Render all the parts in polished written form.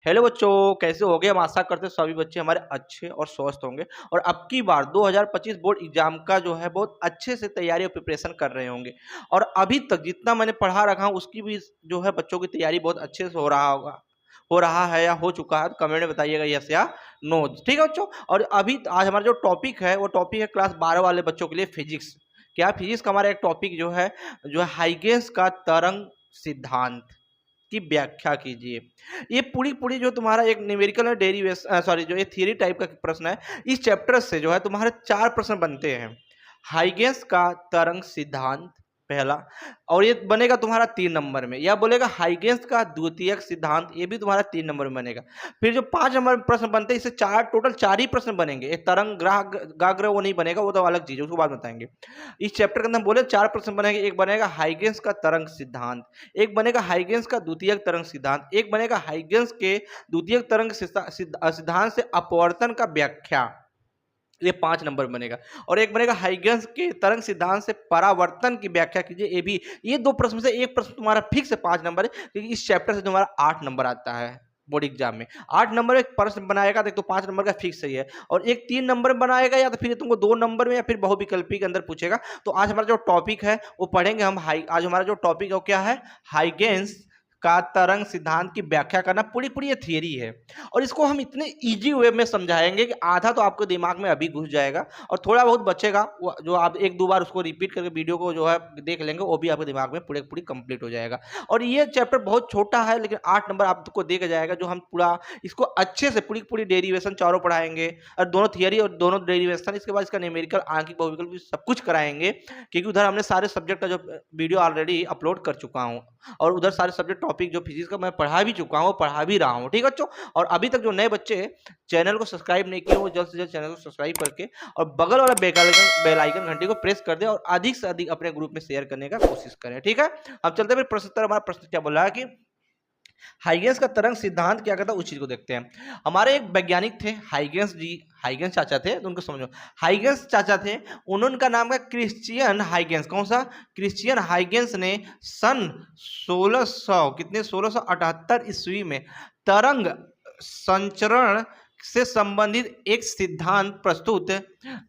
Hello बच्चों, कैसे हो गए? हम आशा करते हैं सभी बच्चे हमारे अच्छे और स्वस्थ होंगे और अब की बार 2025 बोर्ड एग्जाम का जो है बहुत अच्छे से तैयारी और प्रिपरेशन कर रहे होंगे। और अभी तक जितना मैंने पढ़ा रखा हूँ उसकी भी जो है बच्चों की तैयारी बहुत अच्छे से हो रहा है या हो चुका है। तो कमेंट में बताइएगा यस या नो। ठीक है बच्चों। और अभी आज हमारा जो टॉपिक है वो टॉपिक है क्लास 12 वाले बच्चों के लिए फिजिक्स। क्या फिजिक्स का हमारा एक टॉपिक जो है हाइगेंस का तरंग सिद्धांत की व्याख्या कीजिए। ये पूरी पूरी जो तुम्हारा एक न्यूमेरिकल डेरिवेशन जो ये थियरी टाइप का प्रश्न है, इस चैप्टर से जो है तुम्हारे 4 प्रश्न बनते हैं। हाइगेंस का तरंग सिद्धांत पहला, और ये बनेगा तुम्हारा 3 नंबर में। या बोलेगा हाइगेंस का द्वितीयक सिद्धांत, ये भी तुम्हारा 3 नंबर में बनेगा। फिर जो 5 नंबर में प्रश्न बनते हैं, इससे टोटल 4 ही प्रश्न बनेंगे। एक तरंग गाग्र वो नहीं बनेगा, वो तो अलग चीज है, उसको बाद बताएंगे। इस चैप्टर के अंदर बोले 4 प्रश्न बनेंगे। एक बनेगा हाइगेंस का तरंग सिद्धांत, एक बनेगा हाइगेंस का द्वितीयक तरंग सिद्धांत, एक बनेगा हाइगेंस के द्वितीयक तरंग सिद्धांत से अपवर्तन का व्याख्या, ये 5 नंबर बनेगा। और एक बनेगा हाइगेंस के तरंग सिद्धांत से परावर्तन की व्याख्या कीजिए, ये भी। ये 2 प्रश्न से एक प्रश्न तुम्हारा फिक्स है 5 नंबर है, क्योंकि इस चैप्टर से तुम्हारा 8 नंबर आता है बोर्ड एग्जाम में। 8 नंबर में प्रश्न बनाएगा तो 5 नंबर का फिक्स ही है, और एक 3 नंबर में बनाएगा, या तो फिर तुमको 2 नंबर में या फिर बहुविकल्पी के अंदर पूछेगा। तो आज हमारा जो टॉपिक है वो पढ़ेंगे हम। आज हमारा जो टॉपिक है वो क्या है? हाइगेंस का तरंग सिद्धांत की व्याख्या करना। पूरी पूरी ये थियरी है, और इसको हम इतने इजी वे में समझाएंगे कि आधा तो आपके दिमाग में अभी घुस जाएगा, और थोड़ा बहुत बचेगा जो आप 1-2 बार उसको रिपीट करके वीडियो को जो है देख लेंगे, वो भी आपके दिमाग में पूरे पूरी कंप्लीट हो जाएगा। और ये चैप्टर बहुत छोटा है, लेकिन 8 नंबर आपको दे जाएगा, जो हम पूरा इसको अच्छे से पूरी पूरी डेरिवेशन चारों पढ़ाएंगे, और दोनों थियरी और दोनों डेरिवेशन, इसके बाद इसका न्यूमेरिकल, आंकिक, बहुविकल्पी सब कुछ कराएंगे। क्योंकि उधर हमने सारे सब्जेक्ट का जो वीडियो ऑलरेडी अपलोड कर चुका हूँ, और उधर सारे सब्जेक्ट टॉपिक जो फिजिक्स का मैं पढ़ा भी चुका हूँ, पढ़ा भी रहा हूँ। ठीक है बच्चों। और अभी तक जो नए बच्चे चैनल को सब्सक्राइब नहीं किए, वो जल्द से जल्द चैनल को सब्सक्राइब करके और बगल वाला बेल आइकन घंटी को प्रेस कर दे, और अधिक से अधिक अपने ग्रुप में शेयर करने का कोशिश करें। ठीक है। अब चलते हैं प्रश्न उत्तर। हमारा प्रश्न क्या बोल रहा है कि हाइगेंस का तरंग सिद्धांत क्या कहता है, उस चीज को देखते हैं। हमारे एक वैज्ञानिक थे हाइगेंस जी, हाइगेंस चाचा थे, तो उनको समझो। हाइगेंस चाचा थे, उनका नाम है क्रिश्चियन हाइगेंस। कौन सा? क्रिश्चियन हाइगेंस ने सन 1600 कितने 1678 ईस्वी में तरंग संचरण से संबंधित एक सिद्धांत प्रस्तुत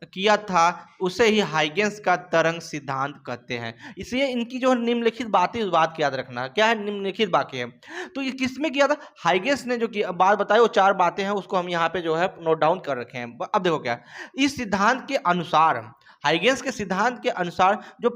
किया था। उसे ही हाइगेंस का तरंग सिद्धांत कहते हैं। इसलिए इनकी जो निम्नलिखित बातें, उस बात की याद रखना। क्या है? निम्नलिखित बातें हैं। तो ये किसमें किया था? हाइगेंस ने जो की बात बताई, वो 4 बातें हैं, उसको हम यहाँ पे जो है नोट डाउन कर रखे हैं। अब देखो क्या, इस सिद्धांत के अनुसार, हाइगेंस के सिद्धांत के अनुसार, जो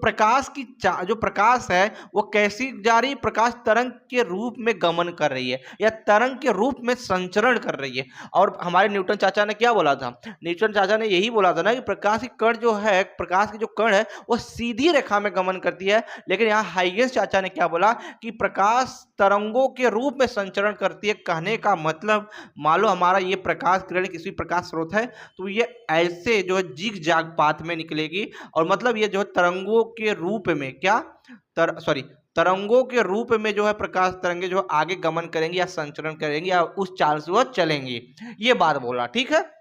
प्रकाश है वो कैसी जा रही है? प्रकाश तरंग के रूप में गमन कर रही है, या तरंग के रूप में संचरण कर रही है। और हमारे न्यूटन चाचा ने क्या बोला था? न्यूटन चाचा ने यही बोला था ना कि प्रकाश की कण जो है, प्रकाश की जो कण है वो सीधी रेखा में गमन करती है। लेकिन यहाँ हाइगेंस चाचा ने क्या बोला कि प्रकाश तरंगों के रूप में संचरण करती है। कहने का मतलब, मान लो हमारा ये प्रकाश किरण किसी प्रकाश स्रोत है, तो ये ऐसे जो है जिग जाग पाथ में निकलेगी, और मतलब ये जो है तरंगों के रूप में क्या तरंगों के रूप में जो है प्रकाश तरंगे जो आगे गमन करेंगी या संचरण करेंगी, या उस चाल से वो चलेंगी। ये बात बोला। ठीक है।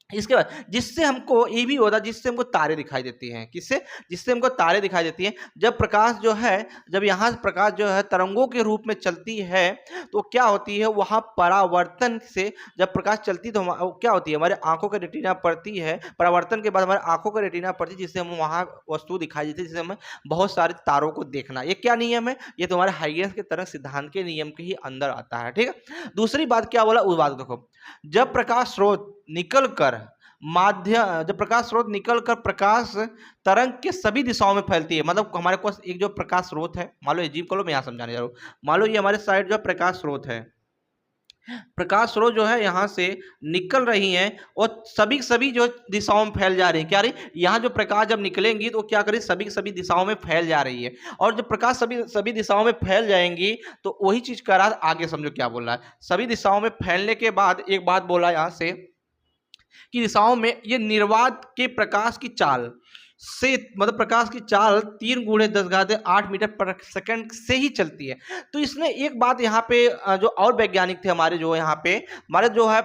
इसके बाद जिससे हमको ये भी होता है, जिससे हमको तारे दिखाई देती हैं। किससे? जिससे हमको तारे दिखाई देती हैं। जब प्रकाश जो है, जब यहाँ प्रकाश जो है तरंगों के रूप में चलती है, तो क्या होती है? वहाँ परावर्तन से जब प्रकाश चलती तो क्या होती है? हमारे आंखों का रेटिना पड़ती है। परावर्तन के बाद हमारे आंखों का रेटिना पड़ती है, जिससे हम वहाँ वस्तु दिखाई देती है, जिससे हमें बहुत सारे तारों को देखना। ये क्या नियम है? ये तुम्हारे हाइगेंस के तरंग सिद्धांत के नियम के ही अंदर आता है। ठीक है। दूसरी बात क्या बोला, उस बात देखो। जब प्रकाश स्रोत निकल कर प्रकाश तरंग के सभी दिशाओं में फैलती है। मतलब हमारे पास एक जो प्रकाश स्रोत है, मान लो अजीब करो, मैं यहाँ समझाने जा रहा हूँ। मान लो ये हमारे साइड जो प्रकाश स्रोत है, प्रकाश स्रोत जो है यहाँ से निकल रही हैं, और सभी जो दिशाओं में फैल जा रही है। क्या रही? यहाँ जो प्रकाश जब निकलेंगी तो क्या करें? सभी दिशाओं में फैल जा रही है। और जब प्रकाश सभी दिशाओं में फैल जाएंगी, तो वही चीज कर रहा है। आगे समझो क्या बोल रहा है। सभी दिशाओं में फैलने के बाद एक बात बोला यहाँ से कि दिशाओं में ये निर्वात के प्रकाश की चाल से, मतलब प्रकाश की चाल 3 × 10⁸ मीटर पर सेकंड से ही चलती है। तो इसने एक बात यहाँ पे जो और वैज्ञानिक थे हमारे, जो यहाँ पे हमारे जो है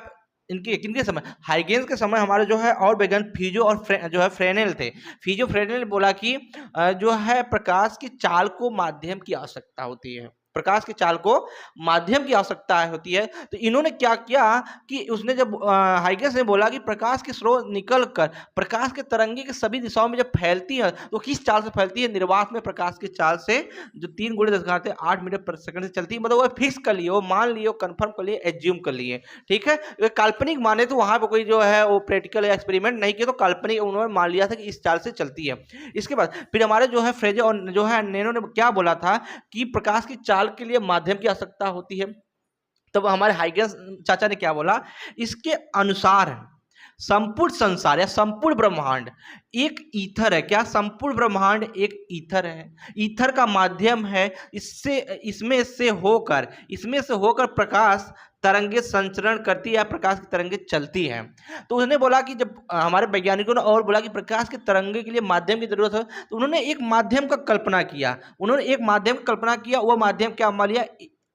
किनके समय, हाइगेंस के समय हमारे जो है और वैज्ञानिक फिजो और जो है फ्रेनेल थे। फिजो फ्रेनेल बोला कि जो है प्रकाश की चाल को माध्यम की आवश्यकता होती है। प्रकाश की चाल को माध्यम की आवश्यकता होती है। तो इन्होंने क्या किया कि उसने जब हाइगेंस ने बोला कि प्रकाश के स्रोत निकल कर प्रकाश के तरंगे के सभी दिशाओं में जब फैलती है तो किस चाल से फैलती है, निर्वात में प्रकाश की चाल से, जो 3 × 10⁸ मीटर पर सेकंड से चलती है। मतलब वो फिक्स कर लिए, वो मान लिए, कंफर्म कर लिए, एज्यूम कर लिए, ठीक है। वे काल्पनिक माने तो वहां पर कोई जो है वो प्रैक्टिकल या एक्सपेरिमेंट नहीं किया, तो काल्पनिक उन्होंने मान लिया था कि इस चाल से चलती है। इसके बाद फिर हमारे जो है फ्रेजे और जो है नैनो ने क्या बोला था कि प्रकाश की चाल के लिए माध्यम की आवश्यकता होती है। तब हमारे हाइगेंस चाचा ने क्या बोला, इसके अनुसार संपूर्ण संसार या संपूर्ण ब्रह्मांड एक ईथर है। क्या? संपूर्ण ब्रह्मांड एक ईथर है। ईथर का माध्यम है, इसमें से होकर प्रकाश तरंगे संचरण करती है या प्रकाश की तरंगे चलती हैं। तो उन्होंने बोला कि जब हमारे वैज्ञानिकों ने और बोला कि प्रकाश के तरंगे के लिए माध्यम की जरूरत है, तो उन्होंने एक माध्यम का कल्पना किया। वो माध्यम क्या मान लिया?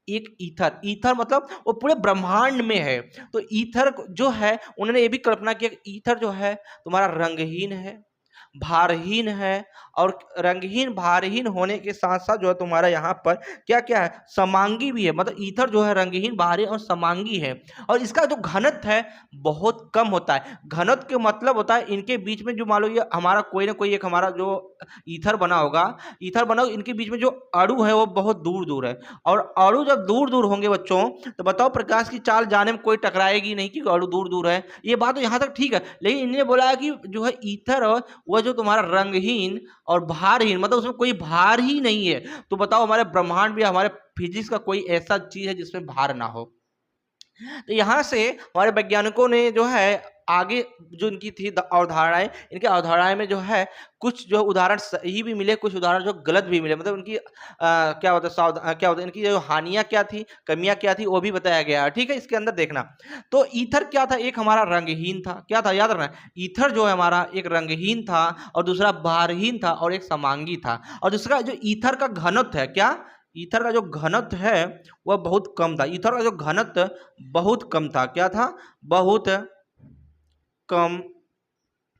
एक ईथर। ईथर मतलब वो पूरे ब्रह्मांड में है। तो ईथर जो है उन्होंने ये भी कल्पना किया कि ईथर जो है तुम्हारा रंगहीन है, भारहीन है, और रंगहीन भारहीन होने के साथ साथ जो है तुम्हारा यहाँ पर क्या क्या है, समांगी भी है। मतलब ईथर जो है रंगहीन, भारहीन और समांगी है। और इसका जो घनत्व है बहुत कम होता है। घनत्व के मतलब होता है इनके बीच में जो मान लो ये हमारा कोई ना कोई एक हमारा जो ईथर बना होगा, इनके बीच में जो अणु है वो बहुत दूर दूर है। और अणु जब दूर दूर होंगे बच्चों, तो बताओ प्रकाश की चाल जाने में कोई टकराएगी नहीं, क्योंकि अणु दूर दूर है। ये बात तो यहाँ तक ठीक है, लेकिन इन्होंने बोला कि जो है ईथर वह जो तुम्हारा रंगहीन और भारहीन, मतलब उसमें कोई भार ही नहीं है। तो बताओ हमारे ब्रह्मांड में, हमारे फिजिक्स का कोई ऐसा चीज है जिसमें भार ना हो। तो यहाँ से हमारे वैज्ञानिकों ने जो है आगे जो इनकी थी अवधारणाएं, इनके अवधारणाएं में जो है कुछ जो उदाहरण सही भी मिले, कुछ उदाहरण जो गलत भी मिले। मतलब उनकी क्या होता है इनकी जो हानियां क्या थी, कमियां क्या थी, वो भी बताया गया। ठीक है, इसके अंदर देखना। तो ईथर क्या था? एक हमारा रंगहीन था। क्या था? याद रखना, ईथर जो है हमारा एक रंगहीन था, और दूसरा भारहीन था, और एक समांगी था। और दूसरा जो ईथर का घनत्व है, क्या? ईथर का जो घनत्व है वह बहुत कम था। ईथर का जो घनत्व बहुत कम था। क्या था? बहुत कम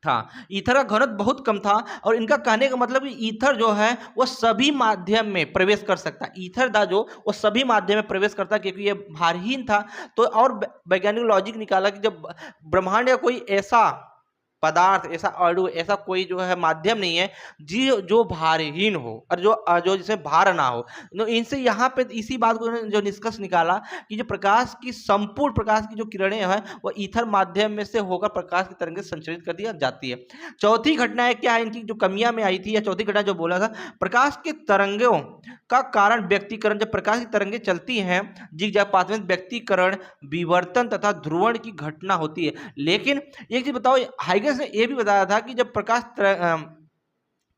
था। ईथर का घनत्व बहुत कम था। और इनका कहने का मतलब कि ईथर जो है वो सभी माध्यम में प्रवेश कर सकता है। ईथर था जो वो सभी माध्यम में प्रवेश करता, क्योंकि ये भारहीन था। तो और वैज्ञानिक लॉजिक निकाला कि जब ब्रह्मांड का कोई ऐसा पदार्थ, ऐसा अणु, ऐसा कोई जो है माध्यम नहीं है जो भारहीन हो और जो जिसमें भार ना हो। तो इनसे यहाँ पे इसी बात को जो निष्कर्ष निकाला कि जो प्रकाश की संपूर्ण प्रकाश की जो किरणें हैं वो ईथर माध्यम में से होकर प्रकाश की तरंगें संचरित कर दी जाती है। चौथी घटना क्या है इनकी जो कमियां में आई थी, या चौथी घटना जो बोला था, प्रकाश के तरंगों का कारण व्यक्तीकरण। जब प्रकाश की तरंगें चलती हैं जिगजैग पाथ में, व्यक्तीकरण, विवर्तन तथा ध्रुवण की घटना होती है। लेकिन एक चीज बताओ, हाइगेंस ने यह भी बताया था कि जब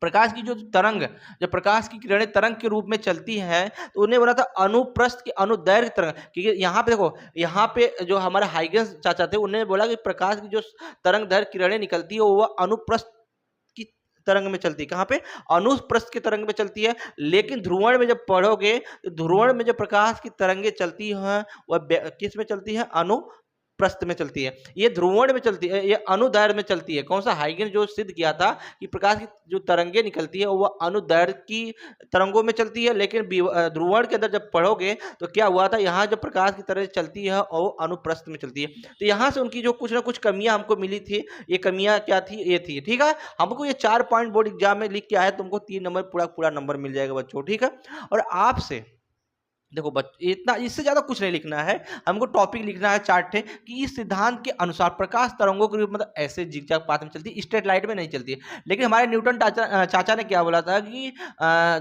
प्रकाश की जो तरंग, जब प्रकाश की किरणें तरंग के रूप में चलती हैं, तो उन्हें बोला था अनुप्रस्थ की अनुदैर्घ्य तरंग। क्योंकि यहाँ पे देखो, यहाँ पे जो हमारे हाइगेंस चाचा थे उन्होंने बोला कि प्रकाश की जो तरंग दैर्घ्य किरणें निकलती है वह अनुप्रस्थ की तरंग में चलती है। कहाँ पे? अनुप्रस्थ की तरंग में चलती है। लेकिन ध्रुवण में जब पढ़ोगे तो ध्रुवण में जो प्रकाश की तरंगें चलती हैं वह किस में चलती है? प्रस्थ में चलती है। ये ध्रुवण में चलती है, ये अनुदैर्घ्य में चलती है। कौन सा? हाइगेंस जो सिद्ध किया था कि प्रकाश की जो तरंगें निकलती है वो अनुदैर्घ्य की तरंगों में चलती है। लेकिन ध्रुवण के अंदर जब पढ़ोगे तो क्या हुआ था, यहाँ जब प्रकाश की तरंग चलती है और वो अनुप्रस्थ में चलती है। तो यहाँ से उनकी जो कुछ ना कुछ कमियां हमको मिली थी। ये कमियां क्या थी? ये थी। ठीक है, हमको ये 4 पॉइंट बोर्ड एग्जाम में लिख के आया, तुमको 3 नंबर पूरा नंबर मिल जाएगा बच्चों। ठीक है, और आपसे देखो इतना, इससे ज्यादा कुछ नहीं लिखना है, हमको टॉपिक लिखना है 4 ठे कि इस सिद्धांत के अनुसार प्रकाश तरंगों के रूप, मतलब ऐसे जिगजैग पाथ में चलती है, स्ट्रेट लाइट में नहीं चलती है। लेकिन हमारे न्यूटन चाचा ने क्या बोला था कि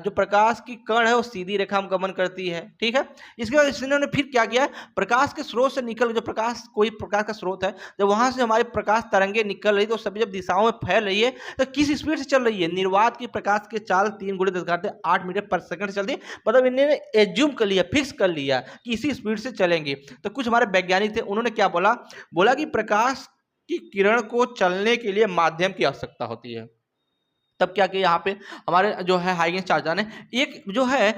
जो प्रकाश की कण है वो सीधी रेखा में गमन करती है। ठीक है, इसके बाद इन्होंने फिर क्या किया, प्रकाश के स्रोत से निकल, जो प्रकाश कोई प्रकाश का स्रोत है, जब वहां से हमारी प्रकाश तरंगे निकल रही, तो सभी जब दिशाओं में फैल रही है तो किस स्पीड से चल रही है? निर्वात की प्रकाश की चाल 3 × 10⁸ मीटर पर सेकंड चलती है। मतलब इन्होंने एज्यूम कर लिया, फिक्स कर लिया कि इसी स्पीड से चलेंगे। तो कुछ हमारे वैज्ञानिक थे, उन्होंने क्या बोला कि प्रकाश की किरण को चलने के लिए माध्यम की आवश्यकता होती है। तब क्या किया, यहाँ पे हमारे जो है हाइगेंस चाचा ने एक जो है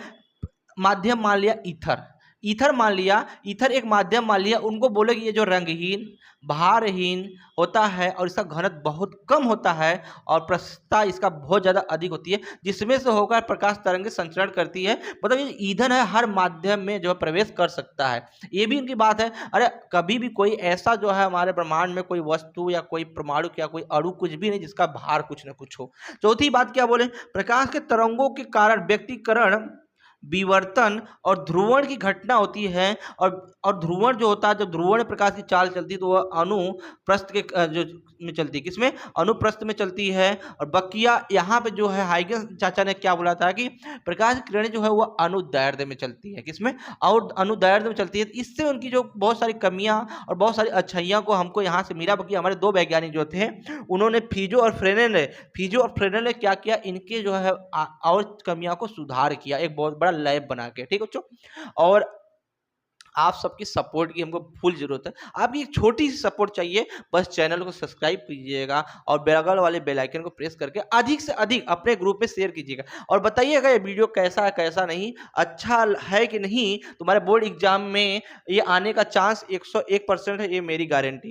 माध्यम मान लिया ईथर। ईथर मान लिया, ईथर एक माध्यम मान लिया, उनको बोले कि ये जो रंगहीन, भारहीन होता है और इसका घनत्व बहुत कम होता है और प्रस्थता इसका बहुत ज़्यादा अधिक होती है, जिसमें से होकर प्रकाश तरंगे संचरण करती है। मतलब ये ईंधन है, हर माध्यम में जो है प्रवेश कर सकता है। ये भी उनकी बात है। अरे कभी भी कोई ऐसा जो है हमारे ब्रह्मांड में कोई वस्तु या कोई परमाणु या कोई अणु कुछ भी नहीं जिसका भार कुछ न कुछ हो। चौथी बात क्या बोले, प्रकाश के तरंगों के कारण व्यक्तिकरण, विवर्तन और ध्रुवण की घटना होती है। और ध्रुवण जो होता है, जब ध्रुवण प्रकाश की चाल चलती है तो वह अनुप्रस्थ के जो में चलती है, किसमें, अनुप्रस्थ में चलती है। और बकिया यहाँ पे जो है हाइगेंस चाचा ने क्या बोला था कि प्रकाश की किरणें जो है वह अनुदैर्ध्य में चलती है, किसमें, और अनुदैर्ध्य में चलती है। इससे उनकी जो बहुत सारी कमियां और बहुत सारी अच्छाइयां को हमको यहाँ से मिला। बाकी हमारे दो वैज्ञानिक जो थे उन्होंने फिजो और फ्रेनेल ने क्या किया, इनके जो है और कमियों को सुधार किया एक बहुत बड़ा लैब बना के। ठीक है बच्चों, और आप सबकी सपोर्ट की हमको फुल जरूरत है। आपकी एक छोटी सी सपोर्ट चाहिए, बस चैनल को सब्सक्राइब कीजिएगा और बगल वाले बेल आइकन को प्रेस करके अधिक से अधिक अपने ग्रुप में शेयर कीजिएगा और बताइएगा ये वीडियो कैसा है कैसा नहीं, अच्छा है कि नहीं। तुम्हारे बोर्ड एग्जाम में ये आने का चांस 101% है, ये मेरी गारंटी।